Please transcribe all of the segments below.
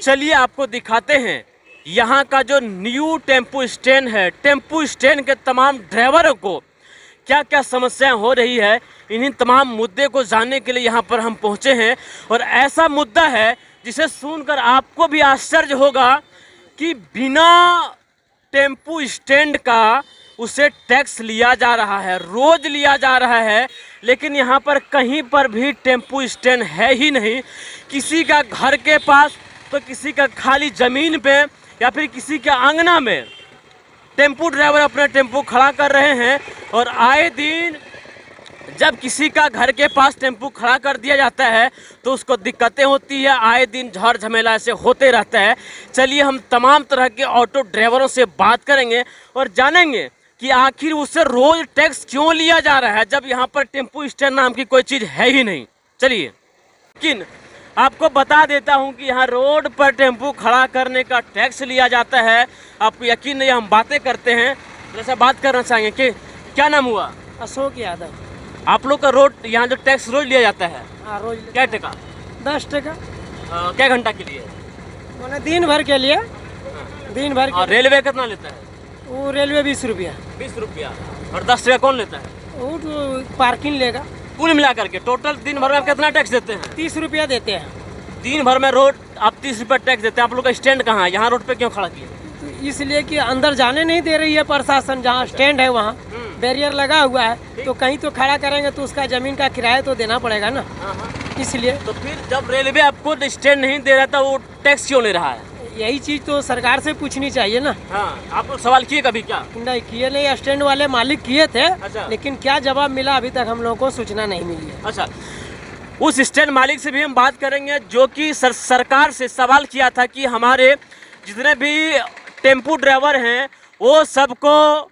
चलिए आपको दिखाते हैं यहाँ का जो न्यू टेम्पो स्टैंड है। टेम्पो स्टैंड के तमाम ड्राइवरों को क्या क्या समस्याएं हो रही है, इन्हीं तमाम मुद्दे को जानने के लिए यहाँ पर हम पहुँचे हैं। और ऐसा मुद्दा है जिसे सुनकर आपको भी आश्चर्य होगा कि बिना टेम्पो स्टैंड का उसे टैक्स लिया जा रहा है, रोज़ लिया जा रहा है, लेकिन यहाँ पर कहीं पर भी टेम्पो स्टैंड है ही नहीं। किसी का घर के पास तो किसी का खाली ज़मीन पे या फिर किसी के आंगना में टेम्पो ड्राइवर अपना टेम्पो खड़ा कर रहे हैं। और आए दिन जब किसी का घर के पास टेम्पो खड़ा कर दिया जाता है तो उसको दिक्कतें होती है, आए दिन झड़ झमेला ऐसे होते रहता है। चलिए हम तमाम तरह के ऑटो ड्राइवरों से बात करेंगे और जानेंगे कि आखिर उससे रोज़ टैक्स क्यों लिया जा रहा है जब यहाँ पर टेम्पो स्टैंड नाम की कोई चीज़ है ही नहीं। चलिए, लेकिन आपको बता देता हूँ कि यहाँ रोड पर टेम्पो खड़ा करने का टैक्स लिया जाता है। आपको यकीन नहीं, हम बातें करते हैं, जैसे बात करना चाहेंगे कि क्या नाम हुआ? अशोक यादव। आप लोग का रोड यहाँ जो टैक्स रोज लिया जाता है, हाँ रोज। क्या टका? 10 टका। क्या घंटा के लिए? मैंने दिन भर के लिए, दिन भर और रेलवे कितना लेता है? वो रेलवे 20 रुपया। 20 रुपया। और 10 टका कौन लेता है? वो तो पार्किंग लेगा। कुल मिला करके टोटल दिन भर में आप कितना टैक्स देते हैं? 30 रुपया देते हैं। दिन भर में रोड आप 30 रुपया टैक्स देते हैं। आप लोग का स्टैंड कहाँ है? यहाँ रोड पे क्यों खड़ा किए? तो इसलिए कि अंदर जाने नहीं दे रही है प्रशासन। जहाँ स्टैंड है वहाँ बैरियर लगा हुआ है, तो कहीं तो खड़ा करेंगे तो उसका जमीन का किराया तो देना पड़ेगा ना, इसलिए। तो फिर जब रेलवे आपको स्टैंड नहीं दे रहा था, वो टैक्स क्यों ले रहा है? यही चीज़ तो सरकार से पूछनी चाहिए ना। हाँ, आप लोग सवाल किए कभी? क्या नहीं किए, नहीं स्टैंड वाले मालिक किए थे। अच्छा। लेकिन क्या जवाब मिला अभी तक हम लोगों को सूचना नहीं मिली है। अच्छा, उस स्टैंड मालिक से भी हम बात करेंगे जो कि सरकार से सवाल किया था कि हमारे जितने भी टेम्पो ड्राइवर हैं वो सबको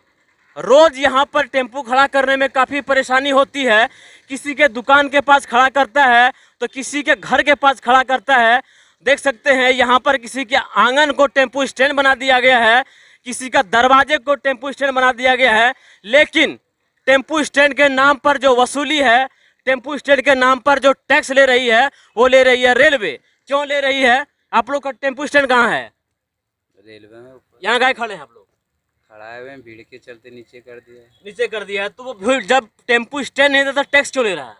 रोज़ यहाँ पर टेम्पो खड़ा करने में काफ़ी परेशानी होती है। किसी के दुकान के पास खड़ा करता है तो किसी के घर के पास खड़ा करता है। देख सकते हैं यहाँ पर किसी के आंगन को टेम्पो स्टैंड बना दिया गया है, किसी का दरवाजे को टेम्पो स्टैंड बना दिया गया है। लेकिन टेम्पो स्टैंड के नाम पर जो वसूली है, टेम्पो स्टैंड के नाम पर जो टैक्स ले रही है, वो ले रही है रेलवे। क्यों ले रही है? आप लोग का टेम्पो स्टैंड कहाँ है? रेलवे में। यहाँ गए खड़े हैं आप लोग? खड़ा हुए भीड़ के चलते नीचे कर दिया है। नीचे कर दिया है। तो वो भीड़ जब टेम्पो स्टैंड नहीं देता टैक्स क्यों ले रहा है?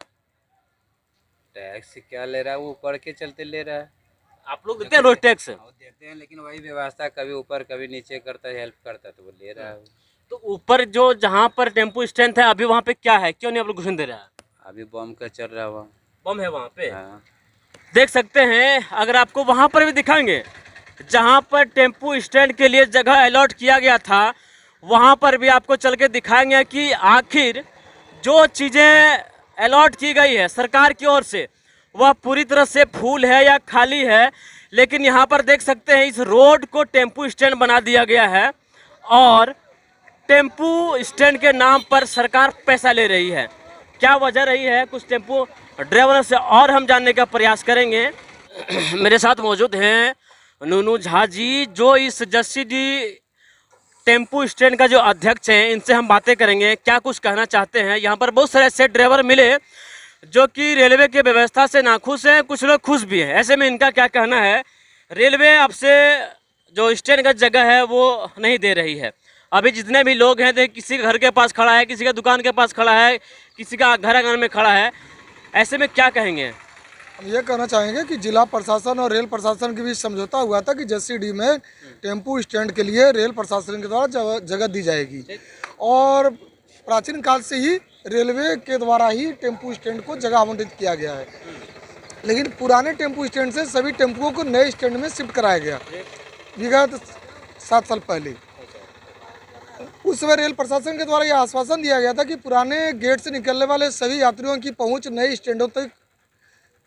टैक्स क्या ले रहा है? वो ऊपर के चलते ले रहा है। आप लोग देते हैं रोज टैक्स? देते हैं, लेकिन वही व्यवस्था कभी ऊपर कभी नीचे करता है, हेल्प करता है, तो वो ले रहा है। तो ऊपर जो जहाँ पर टेम्पो स्टैंड है अभी वहाँ पे क्या है? क्यों नहीं आप लोग घुसन दे रहा है? अभी बम का चल रहा हुआ। बम है वहाँ पे? हाँ। देख सकते हैं, अगर आपको वहाँ पर भी दिखाएंगे जहाँ पर टेम्पो स्टैंड के लिए जगह अलॉट किया गया था, वहाँ पर भी आपको चल के दिखाएंगे कि आखिर जो चीज़ें अलॉट की गई है सरकार की ओर से वह पूरी तरह से फुल है या खाली है। लेकिन यहाँ पर देख सकते हैं इस रोड को टेम्पो स्टैंड बना दिया गया है और टेम्पो स्टैंड के नाम पर सरकार पैसा ले रही है। क्या वजह रही है, कुछ टेम्पो ड्राइवरों से और हम जानने का प्रयास करेंगे। मेरे साथ मौजूद हैं नूनू झा जी, जो इस जसीडीह टेम्पो स्टैंड का जो अध्यक्ष हैं। इनसे हम बातें करेंगे, क्या कुछ कहना चाहते हैं। यहाँ पर बहुत सारे ऐसे ड्राइवर मिले जो कि रेलवे की व्यवस्था से नाखुश हैं, कुछ लोग खुश भी हैं। ऐसे में इनका क्या कहना है? रेलवे आपसे जो स्टैंड का जगह है वो नहीं दे रही है। अभी जितने भी लोग हैं, किसी के घर के पास खड़ा है, किसी के दुकान के पास खड़ा है, किसी का घर आंगन में खड़ा है। ऐसे में क्या कहेंगे? हम ये कहना चाहेंगे कि जिला प्रशासन और रेल प्रशासन के बीच समझौता हुआ था कि जसीडीह में टेम्पो स्टैंड के लिए रेल प्रशासन के द्वारा जगह दी जाएगी। और प्राचीन काल से ही रेलवे के द्वारा ही टेम्पो स्टैंड को जगह आवंटित किया गया है। लेकिन पुराने टेम्पो स्टैंड से सभी टेम्पुओं को नए स्टैंड में शिफ्ट कराया गया विगत 7 साल पहले। उस समय रेल प्रशासन के द्वारा यह आश्वासन दिया गया था कि पुराने गेट से निकलने वाले सभी यात्रियों की पहुंच नए स्टैंडों तक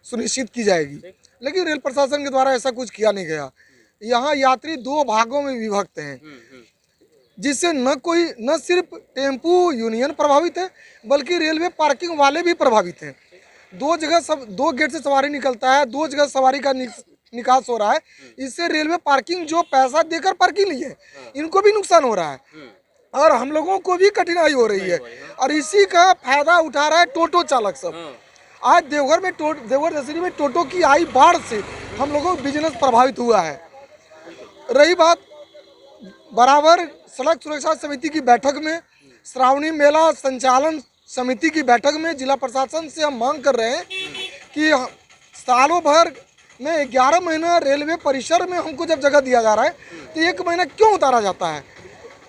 सुनिश्चित की जाएगी। लेकिन रेल प्रशासन के द्वारा ऐसा कुछ किया नहीं गया। यहाँ यात्री 2 भागों में विभक्त हैं, जिससे न सिर्फ टेम्पो यूनियन प्रभावित है बल्कि रेलवे पार्किंग वाले भी प्रभावित हैं। 2 गेट से सवारी निकलता है, 2 जगह सवारी का निकास हो रहा है। इससे रेलवे पार्किंग जो पैसा देकर पार्किंग ली है, इनको भी नुकसान हो रहा है और हम लोगों को भी कठिनाई हो रही है। और इसी का फायदा उठा रहा है टोटो चालक सब। आज देवघर जसीडीह में टोटो की आई बाढ़ से हम लोगों का बिजनेस प्रभावित हुआ है। रही बात बराबर सड़क सुरक्षा समिति की बैठक में, श्रावणी मेला संचालन समिति की बैठक में जिला प्रशासन से हम मांग कर रहे हैं कि सालों भर में 11 महीना रेलवे परिसर में हमको जब जगह दिया जा रहा है तो 1 महीना क्यों उतारा जाता है।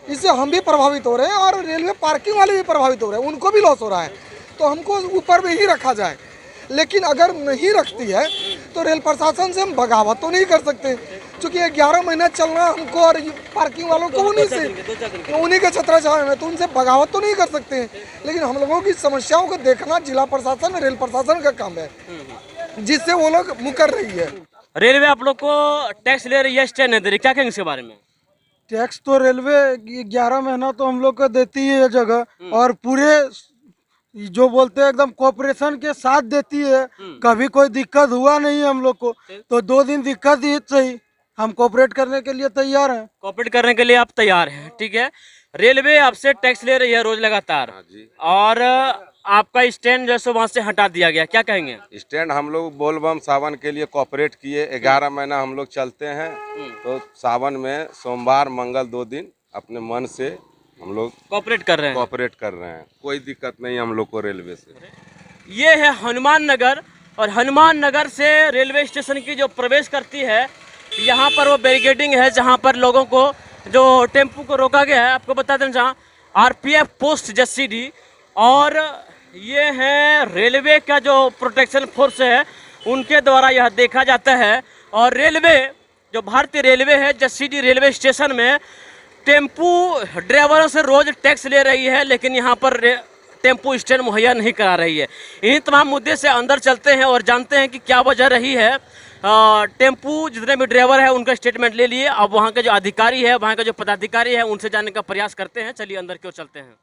इससे हम भी प्रभावित हो रहे हैं और रेलवे पार्किंग वाले भी प्रभावित हो रहे हैं, उनको भी लॉस हो रहा है। तो हमको ऊपर में ही रखा जाए, लेकिन अगर नहीं रखती है तो रेल प्रशासन से हम बगावत तो नहीं कर सकते, क्योंकि 11 महीना चलना हमको और पार्किंग वालों को उन्हीं के छतरा छाया में, तो उनसे बगावत तो नहीं कर सकते हैं। लेकिन हम लोगों की समस्याओं को देखना जिला प्रशासन रेल प्रशासन का काम है, जिससे वो लोग मुकर रही है। रेलवे आप लोग को टैक्स ले रही है, स्टैंड नहीं दे रही, क्या कहेंगे इसके बारे में? टैक्स तो रेलवे 11 महीना तो हम लोग को देती है जगह, और पूरे जो बोलते हैं एकदम कोऑपरेशन के साथ देती है। कभी कोई दिक्कत हुआ नहीं हम लोग को, तो 2 दिन दिक्कत ही सही, हम कोऑपरेट करने के लिए तैयार हैं। कोऑपरेट करने के लिए आप तैयार हैं, ठीक है। रेलवे आपसे टैक्स ले रही है रोज लगातार, और आपका स्टैंड जैसे वहाँ से हटा दिया गया, क्या कहेंगे? स्टैंड हम लोग बोलबम सावन के लिए कोऑपरेट किए, 11 महीना हम लोग चलते हैं, तो सावन में सोमवार मंगल 2 दिन अपने मन से हम लोग कोऑपरेट कर रहे हैं। कोई दिक्कत नहीं हम लोग को रेलवे से। ये है हनुमान नगर, और हनुमान नगर से रेलवे स्टेशन की जो प्रवेश करती है, यहाँ पर वो बैरिकेडिंग है जहाँ पर लोगों को जो टेम्पू को रोका गया है। आपको बता दें जहाँ RPF पोस्ट जसीडीह, और ये है रेलवे का जो प्रोटेक्शन फोर्स है उनके द्वारा यह देखा जाता है। और रेलवे जो भारतीय रेलवे है जसीडीह रेलवे स्टेशन में टेम्पू ड्राइवरों से रोज टैक्स ले रही है, लेकिन यहाँ पर टेम्पू स्टैंड मुहैया नहीं करा रही है। इन्हीं तमाम मुद्दे से अंदर चलते हैं और जानते हैं कि क्या वजह रही है। टेम्पू जितने भी ड्राइवर है उनका स्टेटमेंट ले लिए, अब वहाँ के जो अधिकारी है, वहाँ के जो पदाधिकारी है, उनसे जानने का प्रयास करते हैं। चलिए अंदर क्यों चलते हैं।